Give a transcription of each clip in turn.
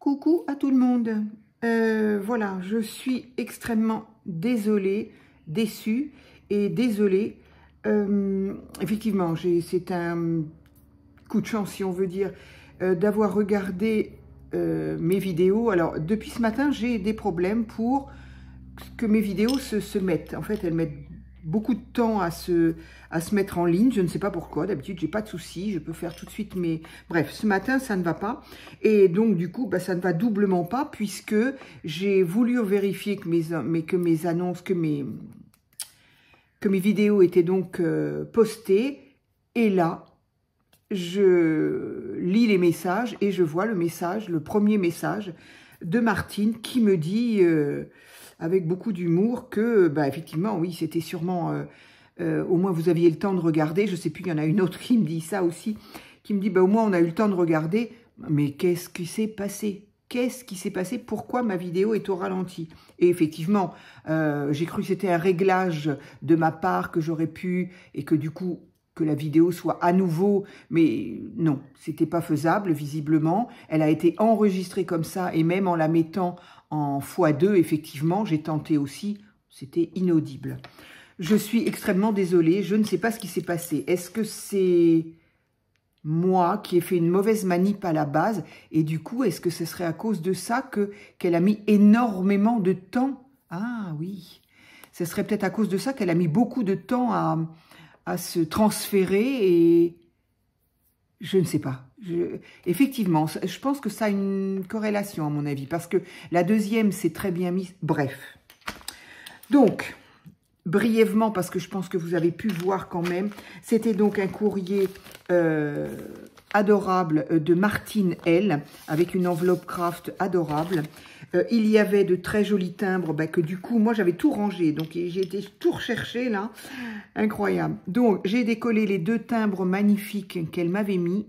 Coucou à tout le monde. Voilà, je suis extrêmement désolée, déçue et désolée. Effectivement, c'est un coup de chance, si on veut dire, d'avoir regardé mes vidéos. Alors, depuis ce matin, j'ai des problèmes pour que mes vidéos se mettent. En fait, elles mettent beaucoup de temps à se mettre en ligne. Je ne sais pas pourquoi. D'habitude, j'ai pas de soucis. Je peux faire tout de suite mes... Bref, ce matin, ça ne va pas. Et donc, du coup, ça ne va doublement pas puisque j'ai voulu vérifier que mes annonces, que mes vidéos étaient donc postées. Et là, je lis les messages et je vois le premier message de Martine qui me dit... avec beaucoup d'humour que, effectivement, oui, c'était sûrement, au moins vous aviez le temps de regarder. Je ne sais plus, il y en a une autre qui me dit ça aussi, qui me dit, au moins on a eu le temps de regarder. Mais qu'est-ce qui s'est passé? Qu'est-ce qui s'est passé? Pourquoi ma vidéo est au ralenti? Et effectivement, j'ai cru que c'était un réglage de ma part, que j'aurais pu, et que du coup, que la vidéo soit à nouveau, mais non, c'était pas faisable, visiblement. Elle a été enregistrée comme ça, et même en la mettant en x2, effectivement, j'ai tenté aussi, c'était inaudible. Je suis extrêmement désolée, je ne sais pas ce qui s'est passé. Est-ce que c'est moi qui ai fait une mauvaise manip à la base, et du coup, est-ce que ce serait à cause de ça qu'elle a mis énormément de temps? Ah oui, ce serait peut-être à cause de ça qu'elle a mis beaucoup de temps à se transférer, et je ne sais pas. Effectivement, je pense que ça a une corrélation à mon avis, parce que la deuxième, c'est très bien mis. Bref. Donc, brièvement, parce que je pense que vous avez pu voir quand même, c'était donc un courrier adorable de Martine L, avec une enveloppe craft adorable. Il y avait de très jolis timbres que du coup, moi, j'avais tout rangé. Donc, j'ai été tout recherché, là. Incroyable. Donc, j'ai décollé les deux timbres magnifiques qu'elle m'avait mis,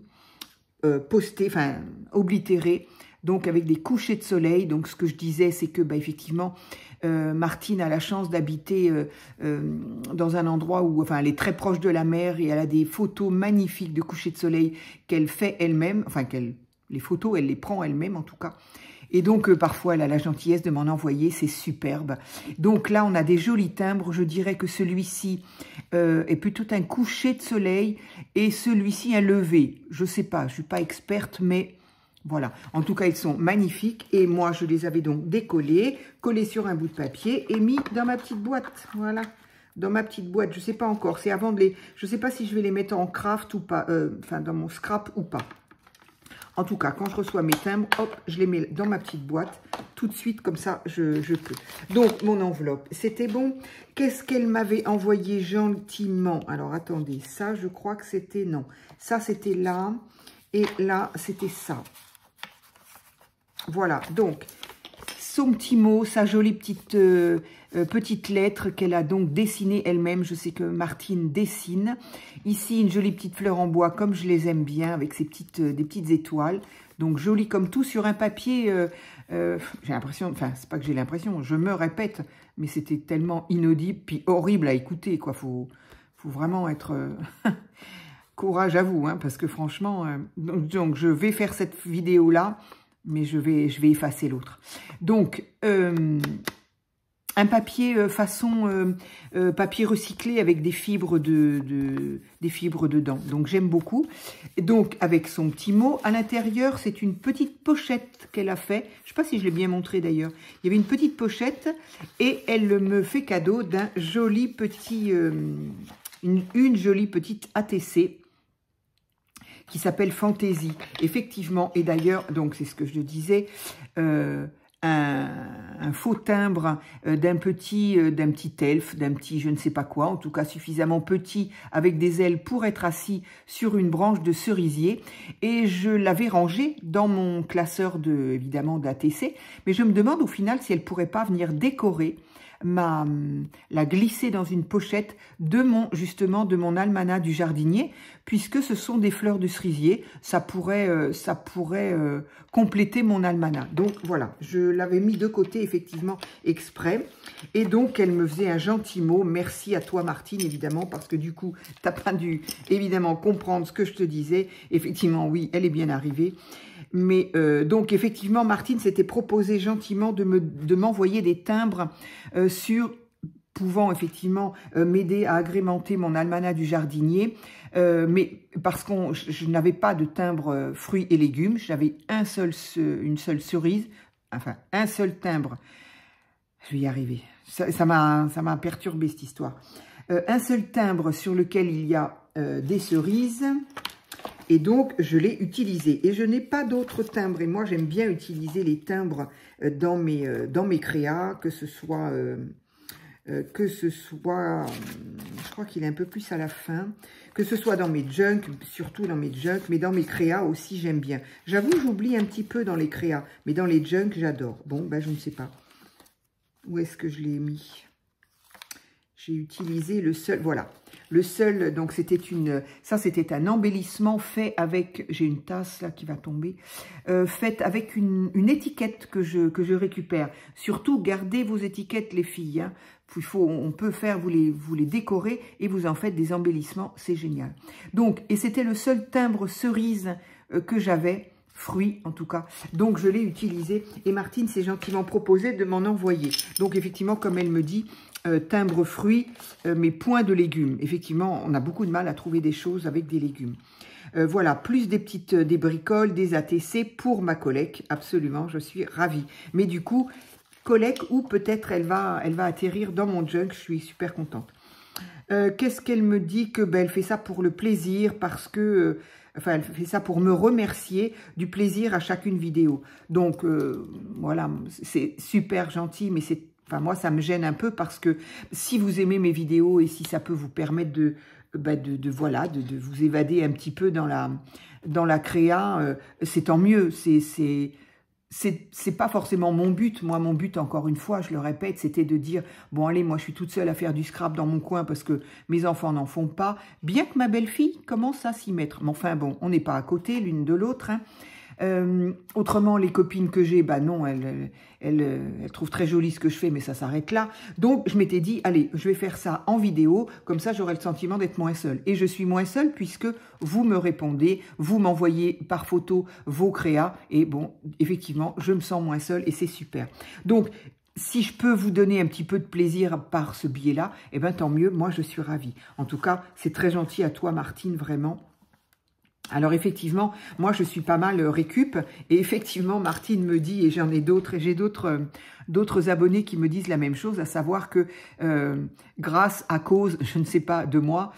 postés, enfin, oblitérés. Donc, avec des couchers de soleil. Donc, ce que je disais, c'est que, effectivement, Martine a la chance d'habiter dans un endroit où, enfin, elle est très proche de la mer et elle a des photos magnifiques de couchers de soleil qu'elle fait elle-même. Enfin, les photos, elle les prend elle-même, en tout cas. Et donc, parfois, elle a la gentillesse de m'en envoyer, c'est superbe. Donc là, on a des jolis timbres. Je dirais que celui-ci est plutôt un coucher de soleil et celui-ci un lever. Je ne sais pas, je ne suis pas experte, mais voilà. En tout cas, ils sont magnifiques. Et moi, je les avais donc décollés, collés sur un bout de papier et mis dans ma petite boîte. Voilà, dans ma petite boîte. Je ne sais pas encore, c'est avant de les... Je ne sais pas si je vais les mettre en craft ou pas, enfin, dans mon scrap ou pas. En tout cas, quand je reçois mes timbres, hop, je les mets dans ma petite boîte. Tout de suite, comme ça, je peux. Donc, mon enveloppe, c'était bon. Qu'est-ce qu'elle m'avait envoyé gentiment? Alors, attendez, ça, je crois que c'était... Non, ça, c'était là. Et là, c'était ça. Voilà, donc, son petit mot, sa jolie petite lettre qu'elle a donc dessinée elle-même. Je sais que Martine dessine. Ici, une jolie petite fleur en bois, comme je les aime bien, avec des petites étoiles. Donc, joli comme tout, sur un papier, j'ai l'impression, enfin, c'est pas que j'ai l'impression, je me répète, mais c'était tellement inaudible, puis horrible à écouter, quoi. Faut vraiment être... courage à vous, hein, parce que franchement... donc, je vais faire cette vidéo-là, mais je vais effacer l'autre. Donc, un papier façon papier recyclé avec des fibres dedans. Donc, j'aime beaucoup. Et donc, avec son petit mot. À l'intérieur, c'est une petite pochette qu'elle a fait. Je ne sais pas si je l'ai bien montré d'ailleurs. Il y avait une petite pochette et elle me fait cadeau d'un joli petit... une jolie petite ATC qui s'appelle Fantaisie. Effectivement, et d'ailleurs, donc c'est ce que je disais, un faux timbre d'un petit elfe, d'un petit je ne sais pas quoi, en tout cas suffisamment petit, avec des ailes pour être assis sur une branche de cerisier. Et je l'avais rangé dans mon classeur évidemment d'ATC, mais je me demande au final si elle pourrait pas venir décorer la glisser dans une pochette justement de mon almanach du jardinier, puisque ce sont des fleurs de cerisier. Ça pourrait compléter mon almanach. Donc voilà, je l'avais mis de côté effectivement exprès. Et donc elle me faisait un gentil mot. Merci à toi Martine, évidemment, parce que du coup, tu n'as pas dû évidemment comprendre ce que je te disais. Effectivement, oui, elle est bien arrivée. Mais donc effectivement, Martine s'était proposé gentiment de m'envoyer des timbres pouvant effectivement m'aider à agrémenter mon almanach du jardinier, mais parce que je n'avais pas de timbre fruits et légumes, j'avais une seule cerise, enfin un seul timbre, je vais y arriver, ça m'a perturbé cette histoire, un seul timbre sur lequel il y a des cerises, et donc je l'ai utilisé, et je n'ai pas d'autres timbres, et moi j'aime bien utiliser les timbres dans mes créas, que ce soit, je crois qu'il est un peu plus à la fin, que ce soit dans mes junks, surtout dans mes junks, mais dans mes créas aussi, j'aime bien. J'avoue, j'oublie un petit peu dans les créas, mais dans les junks, j'adore. Bon, ben, je ne sais pas. Où est-ce que je l'ai mis? J'ai utilisé le seul, voilà. Le seul, donc c'était c'était un embellissement fait avec, j'ai une tasse là qui va tomber, faite avec une étiquette que je récupère. Surtout, gardez vos étiquettes les filles, hein. On peut faire, vous les décorez et vous en faites des embellissements, c'est génial. Donc, et c'était le seul timbre cerise que j'avais, fruits en tout cas. Donc, je l'ai utilisé et Martine s'est gentiment proposé de m'en envoyer. Donc, effectivement, comme elle me dit, timbre fruits, mais point de légumes. Effectivement, on a beaucoup de mal à trouver des choses avec des légumes. Voilà, plus des bricoles, des ATC pour ma collègue. Absolument, je suis ravie. Mais du coup, collègue ou peut-être elle va atterrir dans mon junk, je suis super contente. Qu'est-ce qu'elle me dit? Que elle fait ça pour le plaisir, parce que... enfin, elle fait ça pour me remercier du plaisir à chacune vidéo. Donc, voilà, c'est super gentil, mais c'est... Enfin, moi, ça me gêne un peu parce que si vous aimez mes vidéos et si ça peut vous permettre de vous évader un petit peu dans la créa, c'est tant mieux. C'est pas forcément mon but. Moi, mon but, encore une fois, je le répète, c'était de dire, bon, allez, moi, je suis toute seule à faire du scrap dans mon coin parce que mes enfants n'en font pas, bien que ma belle-fille commence à s'y mettre. Mais enfin, bon, on n'est pas à côté l'une de l'autre, hein. Autrement, les copines que j'ai, bah non, elles trouvent très joli ce que je fais, mais ça s'arrête là. Donc, je m'étais dit, allez, je vais faire ça en vidéo, comme ça, j'aurai le sentiment d'être moins seule. Et je suis moins seule puisque vous me répondez, vous m'envoyez par photo vos créas, et bon, effectivement, je me sens moins seule et c'est super. Donc, si je peux vous donner un petit peu de plaisir par ce biais-là, eh bien, tant mieux, moi, je suis ravie. En tout cas, c'est très gentil à toi, Martine, vraiment. Alors effectivement, moi je suis pas mal récup et effectivement Martine me dit, et j'en ai d'autres, et j'ai d'autres abonnés qui me disent la même chose, à savoir que grâce à cause, je ne sais pas, de moi,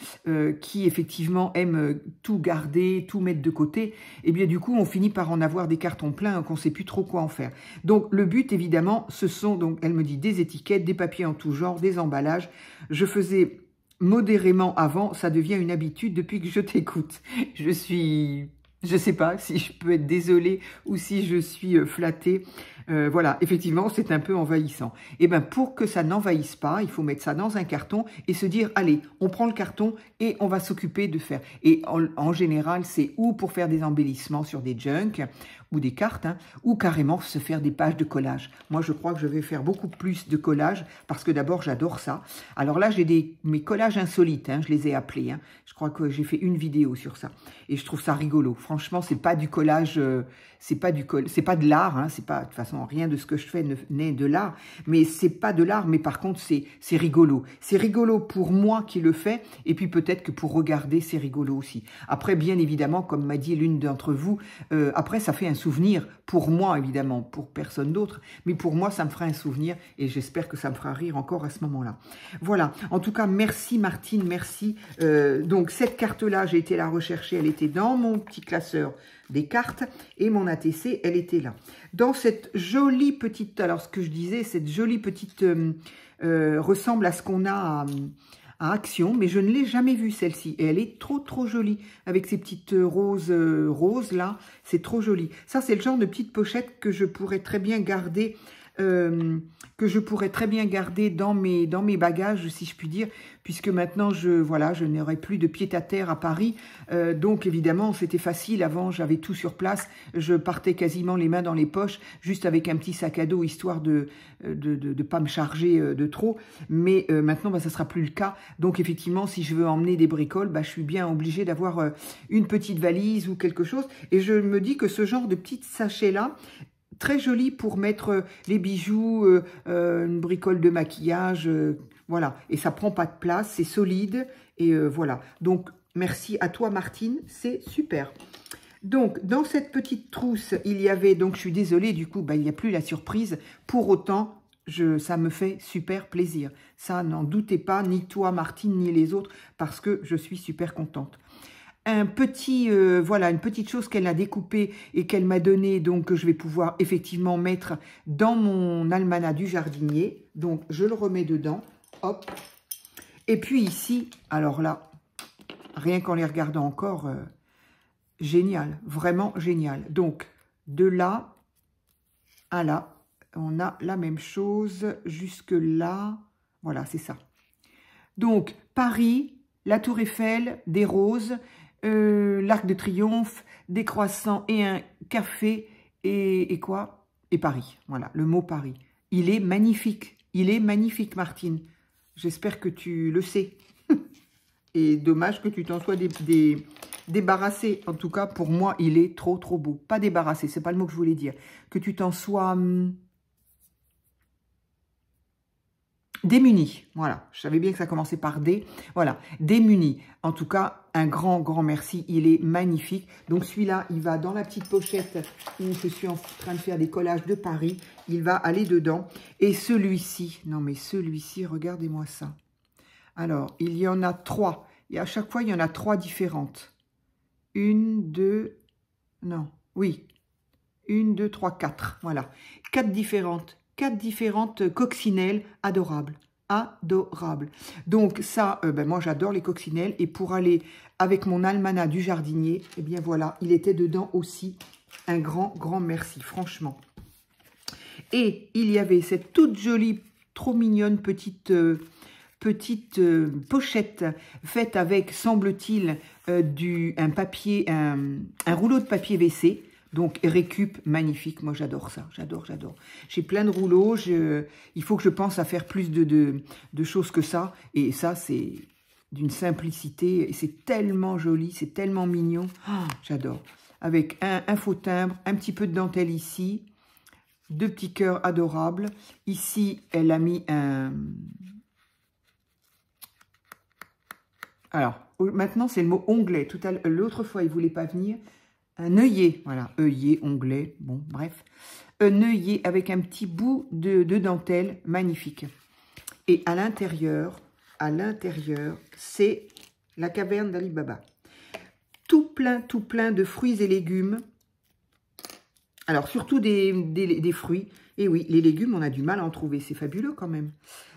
qui effectivement aime tout garder, tout mettre de côté, et bien du coup on finit par en avoir des cartons pleins qu'on ne sait plus trop quoi en faire. Donc le but évidemment, ce sont, donc elle me dit, des étiquettes, des papiers en tout genre, des emballages. Je faisais... modérément avant, ça devient une habitude depuis que je t'écoute. Je sais pas si je peux être désolée ou si je suis flattée. Voilà, effectivement, c'est un peu envahissant. Et bien, pour que ça n'envahisse pas, il faut mettre ça dans un carton et se dire, allez, on prend le carton et on va s'occuper de faire. Et en général, c'est ou pour faire des embellissements sur des junks ou des cartes, hein, ou carrément se faire des pages de collage. Moi, je crois que je vais faire beaucoup plus de collage parce que d'abord, j'adore ça. Alors là, j'ai mes collages insolites, hein, je les ai appelés. Hein. Je crois que j'ai fait une vidéo sur ça et je trouve ça rigolo. Franchement, c'est pas du collage, c'est pas de l'art, hein, c'est pas, de toute façon, rien de ce que je fais n'est de l'art, mais c'est pas de l'art, mais par contre, c'est rigolo. C'est rigolo pour moi qui le fais, et puis peut-être que pour regarder, c'est rigolo aussi. Après, bien évidemment, comme m'a dit l'une d'entre vous, après, ça fait un souvenir, pour moi, évidemment, pour personne d'autre, mais pour moi, ça me fera un souvenir, et j'espère que ça me fera rire encore à ce moment-là. Voilà, en tout cas, merci Martine, merci. Donc, cette carte-là, j'ai été la rechercher, elle était dans mon petit classeur des cartes, et mon ATC, elle était là. Dans cette jolie petite, alors ce que je disais, cette jolie petite ressemble à ce qu'on a à Action, mais je ne l'ai jamais vue celle-ci, et elle est trop jolie, avec ces petites roses là, c'est trop joli. Ça, c'est le genre de petite pochette que je pourrais très bien garder que je pourrais très bien garder dans mes bagages, si je puis dire, puisque maintenant, je n'aurai plus de pied-à-terre à Paris. Donc, évidemment, c'était facile. Avant, j'avais tout sur place. Je partais quasiment les mains dans les poches, juste avec un petit sac à dos, histoire de pas me charger de trop. Mais maintenant, ça sera plus le cas. Donc, effectivement, si je veux emmener des bricoles, je suis bien obligée d'avoir une petite valise ou quelque chose. Et je me dis que ce genre de petits sachets-là, très joli pour mettre les bijoux, une bricole de maquillage, voilà. Et ça prend pas de place, c'est solide, et voilà. Donc, merci à toi, Martine, c'est super. Donc, dans cette petite trousse, il y avait, donc je suis désolée, du coup, il n'y a plus la surprise. Pour autant, ça me fait super plaisir. Ça, n'en doutez pas, ni toi, Martine, ni les autres, parce que je suis super contente. Voilà, une petite chose qu'elle a découpée et qu'elle m'a donnée, donc que je vais pouvoir effectivement mettre dans mon almanach du jardinier. Donc, je le remets dedans, hop. Et puis ici, alors là, rien qu'en les regardant encore, génial, vraiment génial. Donc, de là à là, on a la même chose jusque là. Voilà, c'est ça. Donc, Paris, la Tour Eiffel, des roses, l'Arc de Triomphe, des croissants et un café et quoi? Et Paris, voilà, le mot Paris. Il est magnifique, Martine. J'espère que tu le sais. Et dommage que tu t'en sois débarrassé. En tout cas, pour moi, il est trop, trop beau. Pas débarrassé, c'est pas le mot que je voulais dire. Que tu t'en sois... démuni, voilà, je savais bien que ça commençait par D, voilà, démuni. En tout cas, un grand, grand merci, il est magnifique. Donc celui-là, il va dans la petite pochette où je suis en train de faire des collages de Paris, il va aller dedans. Et celui-ci, non mais celui-ci, regardez-moi ça. Alors, il y en a 3, et à chaque fois, il y en a 3 différentes. 1, 2, non, oui, 1, 2, 3, 4, voilà, 4 différentes coccinelles adorables. Adorables. Donc ça, moi j'adore les coccinelles. Et pour aller avec mon almanach du jardinier, eh bien voilà, il était dedans aussi. Un grand, grand merci, franchement. Et il y avait cette toute jolie, trop mignonne petite pochette faite avec, semble-t-il, un rouleau de papier WC. Donc, récup, magnifique. Moi, j'adore ça. J'adore, j'adore. J'ai plein de rouleaux. Il faut que je pense à faire plus de choses que ça. Et ça, c'est d'une simplicité. Et c'est tellement joli. C'est tellement mignon. Oh, j'adore. Avec un faux timbre, un petit peu de dentelle ici. 2 petits cœurs adorables. Ici, elle a mis un... Alors, maintenant, c'est le mot onglet. L'autre fois, il ne voulait pas venir. Un œillet, voilà, œillet, onglet, bon, bref. Un œillet avec un petit bout de dentelle, magnifique. Et à l'intérieur, c'est la caverne d'Ali Baba. Tout plein de fruits et légumes. Alors, surtout des fruits. Et oui, les légumes, on a du mal à en trouver, c'est fabuleux quand même.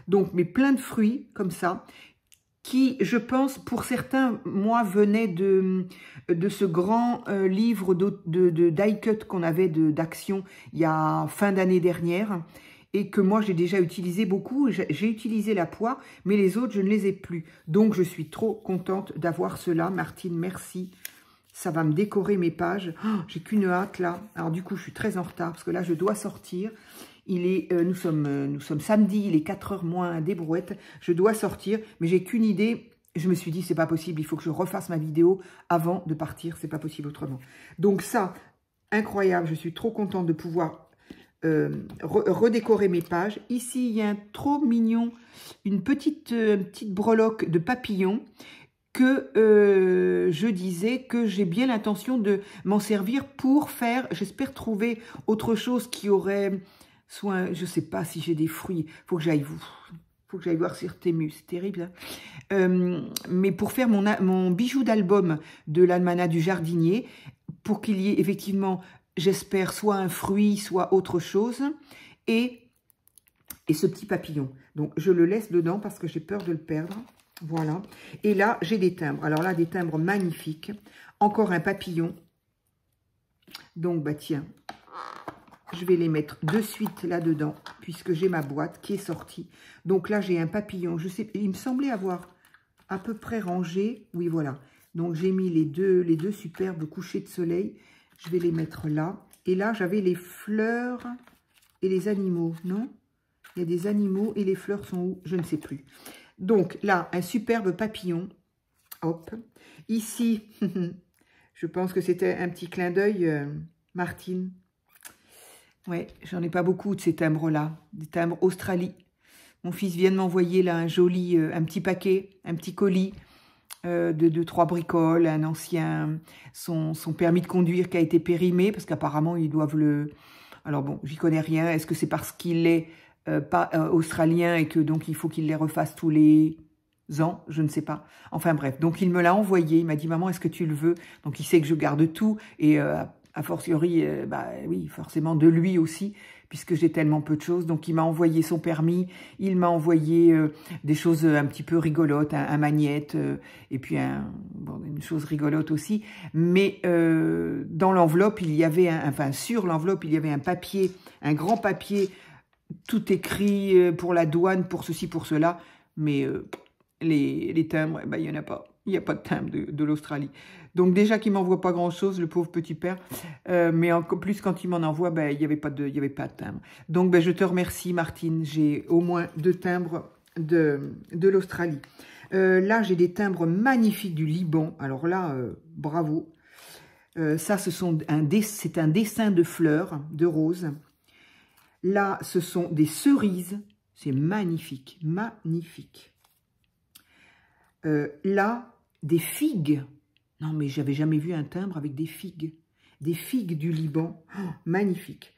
Donc, mais plein de fruits, comme ça, qui, je pense, pour certains, moi, venaient de ce grand livre die cut qu'on avait d'action il y a fin d'année dernière, et que moi, j'ai déjà utilisé beaucoup. J'ai utilisé la poire, mais les autres, je ne les ai plus. Donc, je suis trop contente d'avoir cela. Martine, merci. Ça va me décorer mes pages. Oh, j'ai qu'une hâte, là. Alors, du coup, je suis très en retard, parce que là, je dois sortir. Nous sommes samedi, il est 4h moins des brouettes. Je dois sortir, mais j'ai qu'une idée. Je me suis dit, c'est pas possible, il faut que je refasse ma vidéo avant de partir. C'est pas possible autrement. Donc ça, incroyable. Je suis trop contente de pouvoir redécorer mes pages. Ici, il y a un trop mignon, une petite breloque de papillons que je disais que j'ai bien l'intention de m'en servir pour faire, j'espère trouver autre chose qui aurait... Soit, je ne sais pas si j'ai des fruits. Faut que j'aille voir sur Temu. C'est terrible. Hein, mais pour faire mon bijou d'album de l'almanach du jardinier, pour qu'il y ait effectivement, j'espère, soit un fruit, soit autre chose. Et ce petit papillon. Donc, je le laisse dedans parce que j'ai peur de le perdre. Voilà. Et là, j'ai des timbres. Alors là, des timbres magnifiques. Encore un papillon. Donc, bah tiens... Je vais les mettre de suite là-dedans. puisque j'ai ma boîte qui est sortie. Donc là, j'ai un papillon. Je sais, il me semblait avoir à peu près rangé. Oui, voilà. Donc, j'ai mis les deux superbes couchers de soleil. Je vais les mettre là. Et là, j'avais les fleurs et les animaux, non? Il y a des animaux et les fleurs sont où? Je ne sais plus. Donc, là, un superbe papillon. Hop. Ici, je pense que c'était un petit clin d'œil, Martine. Ouais, j'en ai pas beaucoup de ces timbres-là. Des timbres Australie. Mon fils vient de m'envoyer là un joli, un petit paquet, un petit colis de 3 bricoles, un ancien, son permis de conduire qui a été périmé, parce qu'apparemment ils doivent le... Alors bon, j'y connais rien. Est-ce que c'est parce qu'il est pas australien et que donc il faut qu'il les refasse tous les ans? Je ne sais pas. Enfin bref, donc il me l'a envoyé. Il m'a dit, maman, est-ce que tu le veux? Donc il sait que je garde tout et a fortiori, bah oui, forcément de lui aussi, puisque j'ai tellement peu de choses. Donc, il m'a envoyé son permis, il m'a envoyé des choses un petit peu rigolotes, un magnète, et puis une chose rigolote aussi. Mais dans l'enveloppe, il y avait, enfin sur l'enveloppe, il y avait un papier, un grand papier, tout écrit pour la douane, pour ceci, pour cela. Mais les timbres, bah, il n'y en a pas. Il n'y a pas de timbre de l'Australie. Donc déjà qu'il ne m'envoie pas grand-chose, le pauvre petit père. Mais en plus, quand il m'en envoie, ben, il n'y avait pas de timbre. Donc ben, je te remercie, Martine. J'ai au moins 2 timbres de l'Australie. Là, j'ai des timbres magnifiques du Liban. Alors là, bravo. Ça, c'est un dessin de fleurs, de roses. Là, ce sont des cerises. C'est magnifique, magnifique. Là, des figues. Non, mais j'avais jamais vu un timbre avec des figues. Des figues du Liban. Oh, magnifique.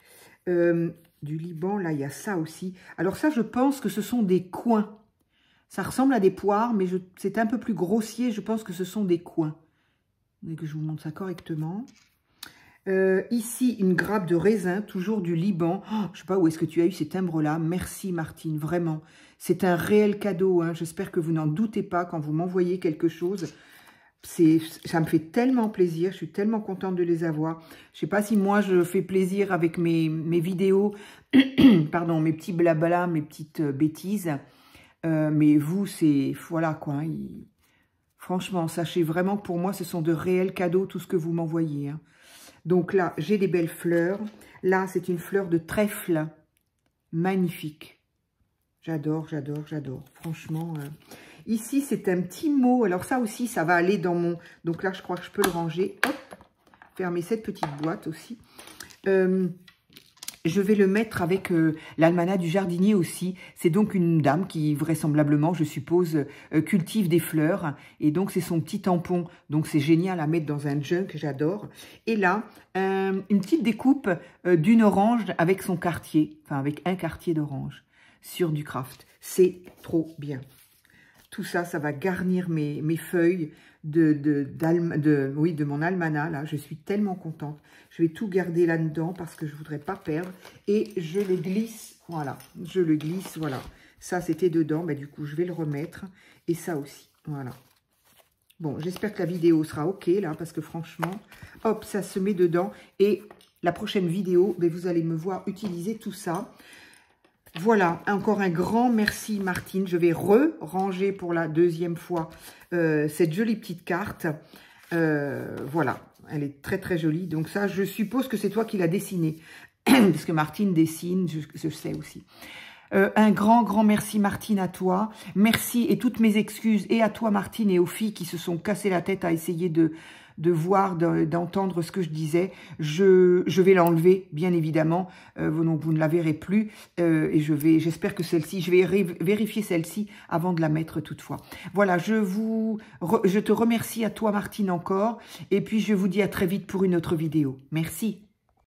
Du Liban, là, il y a ça aussi. Alors ça, je pense que ce sont des coins. Ça ressemble à des poires, mais c'est un peu plus grossier. Je pense que ce sont des coins. Et que je vous montre ça correctement. Ici, une grappe de raisin, toujours du Liban. Oh, je ne sais pas où est-ce que tu as eu ces timbres-là. Merci, Martine, vraiment. C'est un réel cadeau. Hein. J'espère que vous n'en doutez pas quand vous m'envoyez quelque chose. Ça me fait tellement plaisir. Je suis tellement contente de les avoir. Je ne sais pas si moi, je fais plaisir avec mes vidéos. Pardon, mes petits blabla, mes petites bêtises. Mais vous, c'est... Voilà, quoi. Franchement, sachez vraiment que pour moi, ce sont de réels cadeaux, tout ce que vous m'envoyez. Hein. Donc là, j'ai des belles fleurs. Là, c'est une fleur de trèfle. Magnifique. J'adore, j'adore, j'adore. Franchement, ici, c'est un petit mot. Alors ça aussi, ça va aller dans mon... Donc là, je crois que je peux le ranger. Hop, fermer cette petite boîte aussi. Je vais le mettre avec l'almanach du jardinier aussi. C'est donc une dame qui, vraisemblablement, je suppose, cultive des fleurs. Et donc, c'est son petit tampon. Donc, c'est génial à mettre dans un junk, j'adore. Et là, une petite découpe d'une orange avec son quartier. Enfin, avec un quartier d'orange sur du craft. C'est trop bien. Tout ça, ça va garnir mes feuilles de mon almanach. Là, je suis tellement contente. Je vais tout garder là-dedans parce que je ne voudrais pas perdre. Et je le glisse, voilà. Je le glisse, voilà. Ça, c'était dedans. Ben, du coup, je vais le remettre. Et ça aussi, voilà. Bon, j'espère que la vidéo sera OK, là, parce que franchement, hop, ça se met dedans. Et la prochaine vidéo, ben, vous allez me voir utiliser tout ça. Voilà, encore un grand merci Martine. Je vais ranger pour la 2e fois cette jolie petite carte. Voilà, elle est très très jolie. Donc ça, je suppose que c'est toi qui l'as dessinée. Parce que Martine dessine, je sais aussi. Un grand merci Martine à toi. Merci et toutes mes excuses et à toi Martine et aux filles qui se sont cassées la tête à essayer de voir, d'entendre ce que je disais. Je vais l'enlever, bien évidemment. Donc, vous ne la verrez plus. Et j'espère que celle-ci, je vais vérifier celle-ci avant de la mettre toutefois. Voilà, je te remercie à toi, Martine, encore. Et puis, je vous dis à très vite pour une autre vidéo. Merci.